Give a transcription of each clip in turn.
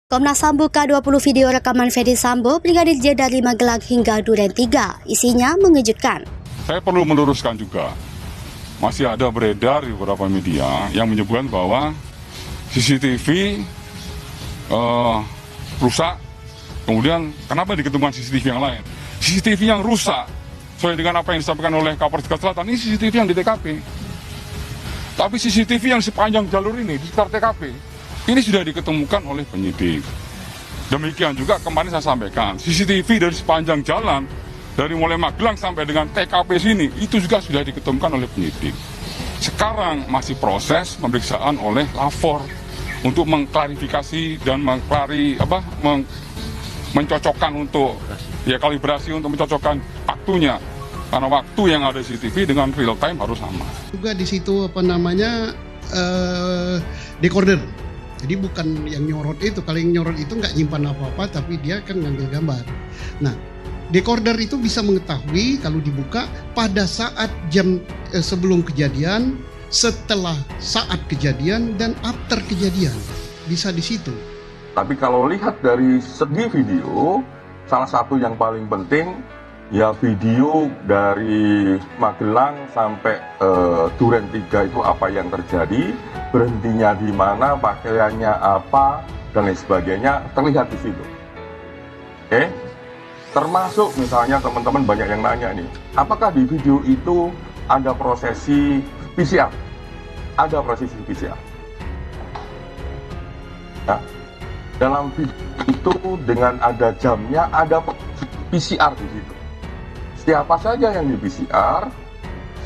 Komnas HAM buka 20 video rekaman Ferdy Sambo, Brigadir J dari Magelang hingga Duren 3. Isinya mengejutkan. Saya perlu meluruskan juga, masih ada beredar di beberapa media yang menyebutkan bahwa CCTV rusak, kemudian kenapa diketemukan CCTV yang lain? CCTV yang rusak, sesuai dengan apa yang disampaikan oleh Kapolres Jakarta Selatan, ini CCTV yang di TKP. Tapi CCTV yang sepanjang jalur ini, di sekitar TKP, ini sudah diketemukan oleh penyidik. Demikian juga kemarin saya sampaikan, CCTV dari sepanjang jalan, dari mulai Magelang sampai dengan TKP sini, itu juga sudah diketemukan oleh penyidik. Sekarang masih proses pemeriksaan oleh lapor untuk mengklarifikasi dan mencocokkan untuk kalibrasi untuk mencocokkan waktunya. Karena waktu yang ada di CCTV dengan real time harus sama. Juga di situ decoder. Jadi bukan yang nyorot itu, kalau yang nyorot itu nggak nyimpan apa-apa, tapi dia kan ngambil gambar. Nah, decoder itu bisa mengetahui kalau dibuka pada saat jam sebelum kejadian, setelah saat kejadian, dan after kejadian. Bisa di situ. Tapi kalau lihat dari segi video, salah satu yang paling penting, ya video dari Magelang sampai Duren 3 itu apa yang terjadi, berhentinya di mana, pakaiannya apa, dan lain sebagainya terlihat di situ. Oke? Termasuk misalnya teman-teman banyak yang nanya nih, apakah di video itu ada prosesi PCR? Ada prosesi PCR. Ya. Dalam video itu dengan ada jamnya, ada PCR di situ. Siapa saja yang di PCR,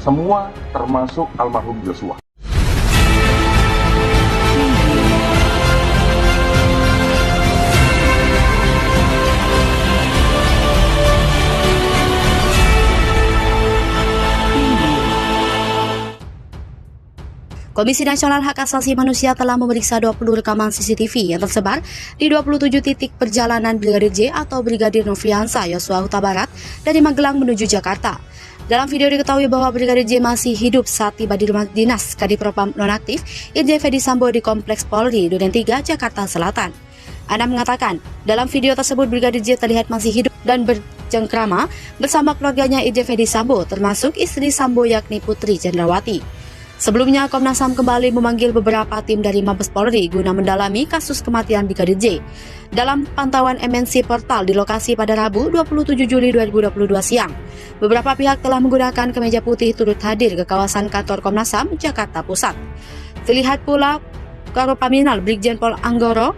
semua termasuk almarhum Joshua. Komisi Nasional Hak Asasi Manusia telah memeriksa 20 rekaman CCTV yang tersebar di 27 titik perjalanan Brigadir J atau Brigadir Nofriansah Yosua Huta Barat dari Magelang menuju Jakarta. Dalam video diketahui bahwa Brigadir J masih hidup saat tiba di rumah dinas Kadipropam nonaktif Irjen Ferdy Sambo di Kompleks Polri Duren 3, Jakarta Selatan. Ana mengatakan, dalam video tersebut Brigadir J terlihat masih hidup dan bercengkrama bersama keluarganya Irjen Ferdy Sambo, termasuk istri Sambo yakni Putri Chandrawati. Sebelumnya, Komnas HAM kembali memanggil beberapa tim dari Mabes Polri guna mendalami kasus kematian Brigadir J. Dalam pantauan MNC Portal di lokasi pada Rabu 27 Juli 2022 siang, beberapa pihak telah menggunakan kemeja putih turut hadir ke kawasan kantor Komnas HAM, Jakarta Pusat. Terlihat pula Karopaminal Brigjen Pol Anggoro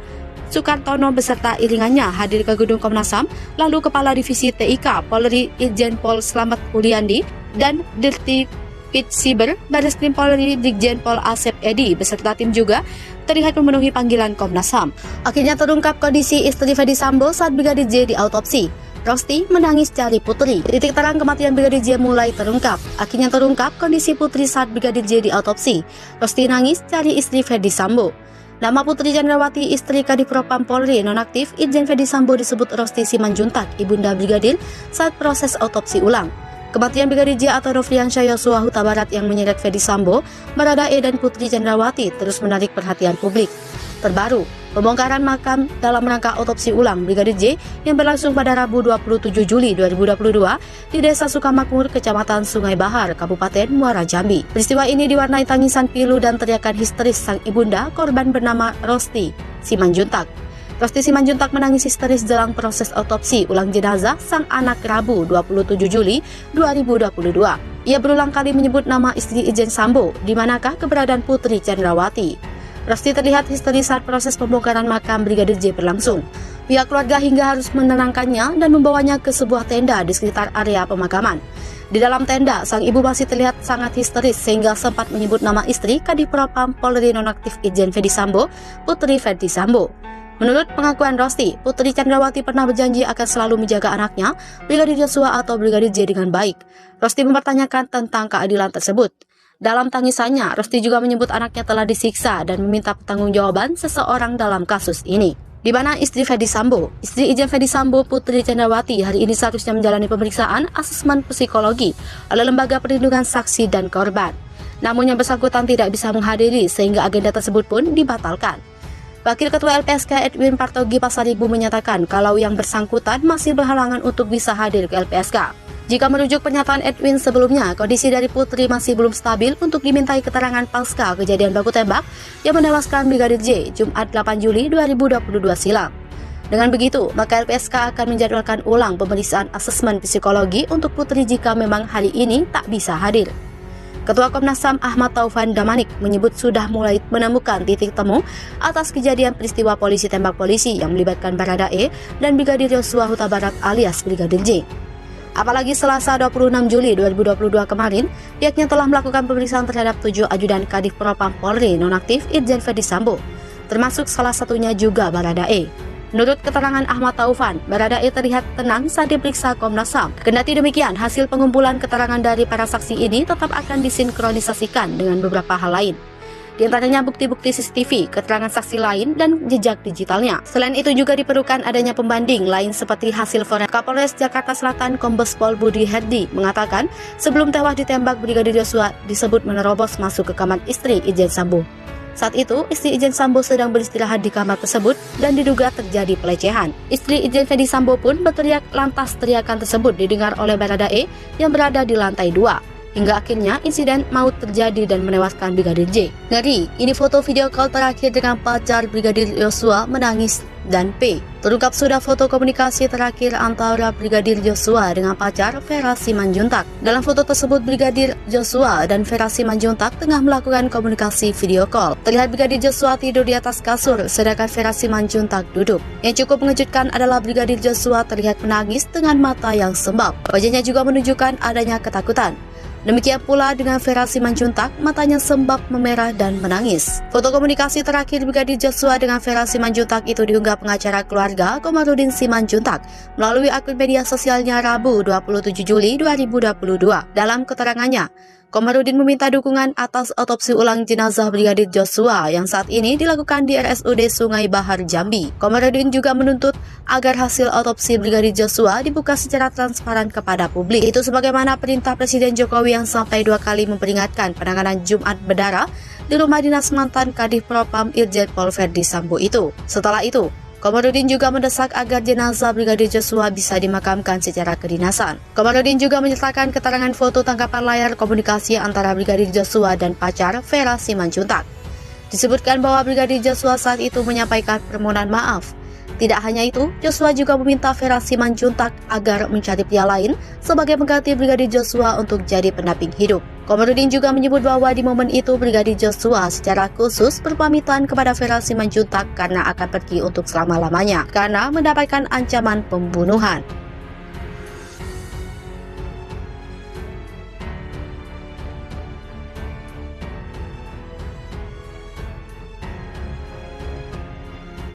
Sukartono beserta iringannya hadir ke gedung Komnas HAM, lalu Kepala Divisi TIK Polri Irjen Pol Slamet Uliandi dan Dirti Pit Siber, Bareskrim Polri Brigjen Pol Asep Edi beserta tim juga terlihat memenuhi panggilan Komnas HAM. Akhirnya terungkap kondisi istri Ferdy Sambo saat Brigadir J diautopsi. Rosti menangis cari Putri. Titik terang kematian Brigadir J mulai terungkap. Akhirnya terungkap kondisi Putri saat Brigadir J diautopsi. Rosti nangis cari istri Ferdy Sambo. Nama Putri Chandrawati, istri Kadipropam Polri nonaktif Irjen Ferdy Sambo disebut Rosti Simanjuntak, ibunda Brigadir saat proses autopsi ulang. Kematian Brigadir J atau Nofriansah Yosua Huta Barat yang menyeret Ferdy Sambo, Baradae dan Putri Chandrawati terus menarik perhatian publik. Terbaru, pembongkaran makam dalam rangka autopsi ulang Brigadir J yang berlangsung pada Rabu 27 Juli 2022 di Desa Sukamakmur, Kecamatan Sungai Bahar, Kabupaten Muara Jambi. Peristiwa ini diwarnai tangisan pilu dan teriakan histeris sang ibunda korban bernama Rosti Simanjuntak. Rosti Simanjuntak menangis histeris jelang proses autopsi ulang jenazah sang anak Rabu 27 Juli 2022. Ia berulang kali menyebut nama istri Irjen Sambo, di manakah keberadaan Putri Chandrawati. Rosti terlihat histeris saat proses pembongkaran makam Brigadir J berlangsung. Pihak keluarga hingga harus menenangkannya dan membawanya ke sebuah tenda di sekitar area pemakaman. Di dalam tenda, sang ibu masih terlihat sangat histeris sehingga sempat menyebut nama istri Kadipropam Polri nonaktif Irjen Ferdy Sambo, Putri Ferdy Sambo. Menurut pengakuan Rosti, Putri Chandrawati pernah berjanji akan selalu menjaga anaknya, Brigadir Joshua atau Brigadir J dengan baik. Rosti mempertanyakan tentang keadilan tersebut. Dalam tangisannya, Rosti juga menyebut anaknya telah disiksa dan meminta pertanggungjawaban seseorang dalam kasus ini. Di mana istri Ferdy Sambo, istri Irjen Ferdy Sambo, Putri Chandrawati hari ini seharusnya menjalani pemeriksaan asesmen psikologi oleh Lembaga Perlindungan Saksi dan Korban. Namun yang bersangkutan tidak bisa menghadiri sehingga agenda tersebut pun dibatalkan. Wakil Ketua LPSK Edwin Partogi Pasaribu menyatakan kalau yang bersangkutan masih berhalangan untuk bisa hadir ke LPSK. Jika merujuk pernyataan Edwin sebelumnya, kondisi dari Putri masih belum stabil untuk dimintai keterangan pasca kejadian baku tembak yang menewaskan Brigadir J Jumat 8 Juli 2022 silam. Dengan begitu, maka LPSK akan menjadwalkan ulang pemeriksaan asesmen psikologi untuk Putri jika memang hari ini tak bisa hadir. Ketua Komnas HAM Ahmad Taufan Damanik menyebut sudah mulai menemukan titik temu atas kejadian peristiwa polisi tembak polisi yang melibatkan Baradae dan Brigadir Yosua Huta Barat alias Brigadir J. Apalagi Selasa 26 Juli 2022 kemarin, pihaknya telah melakukan pemeriksaan terhadap 7 ajudan Kadif Propam Polri nonaktif Irjen Ferdi Sambo, termasuk salah satunya juga Baradae. Menurut keterangan Ahmad Taufan, Baradae terlihat tenang saat diperiksa Komnas HAM. Kendati demikian, hasil pengumpulan keterangan dari para saksi ini tetap akan disinkronisasikan dengan beberapa hal lain. Di antaranya bukti-bukti CCTV, keterangan saksi lain, dan jejak digitalnya. Selain itu juga diperlukan adanya pembanding lain seperti hasil forensik. Kapolres Jakarta Selatan Kombes Pol Budi Herdi mengatakan sebelum tewas ditembak Brigadir Yosua disebut menerobos masuk ke kamar istri Irjen Sambo. Saat itu, istri Irjen Sambo sedang beristirahat di kamar tersebut dan diduga terjadi pelecehan. Istri Irjen Ferdi Sambo pun berteriak, lantas teriakan tersebut didengar oleh Baradae yang berada di lantai 2. Hingga akhirnya insiden maut terjadi dan menewaskan Brigadir J. Ngeri, ini foto video call terakhir dengan pacar Brigadir Yosua menangis dan P. Terungkap sudah foto komunikasi terakhir antara Brigadir Yosua dengan pacar Vera Simanjuntak. Dalam foto tersebut, Brigadir Yosua dan Vera Simanjuntak tengah melakukan komunikasi video call. Terlihat Brigadir Yosua tidur di atas kasur, sedangkan Vera Simanjuntak duduk. Yang cukup mengejutkan adalah Brigadir Yosua terlihat menangis dengan mata yang sembab. Wajahnya juga menunjukkan adanya ketakutan. Demikian pula dengan Vera Simanjuntak, matanya sembab memerah dan menangis. Foto komunikasi terakhir Brigadir Joshua dengan Vera Simanjuntak itu diunggah pengacara keluarga Komarudin Simanjuntak melalui akun media sosialnya Rabu 27 Juli 2022. Dalam keterangannya, Komarudin meminta dukungan atas otopsi ulang jenazah Brigadir Joshua yang saat ini dilakukan di RSUD Sungai Bahar Jambi. Komarudin juga menuntut agar hasil otopsi Brigadir Joshua dibuka secara transparan kepada publik. Itu sebagaimana perintah Presiden Jokowi yang sampai 2 kali memperingatkan penanganan Jumat berdarah di rumah dinas mantan Kadif Propam Irjen Pol Ferdi Sambo itu. Setelah itu, Komarudin juga mendesak agar jenazah Brigadir Joshua bisa dimakamkan secara kedinasan. Komarudin juga menyertakan keterangan foto tangkapan layar komunikasi antara Brigadir Joshua dan pacar Vera Simanjuntak. Disebutkan bahwa Brigadir Joshua saat itu menyampaikan permohonan maaf. Tidak hanya itu, Joshua juga meminta Vera Simanjuntak agar mencari pria lain sebagai pengganti Brigadir Joshua untuk jadi pendamping hidup. Komarudin juga menyebut bahwa di momen itu Brigadir Joshua secara khusus berpamitan kepada Vera Simanjuntak karena akan pergi untuk selama-lamanya karena mendapatkan ancaman pembunuhan.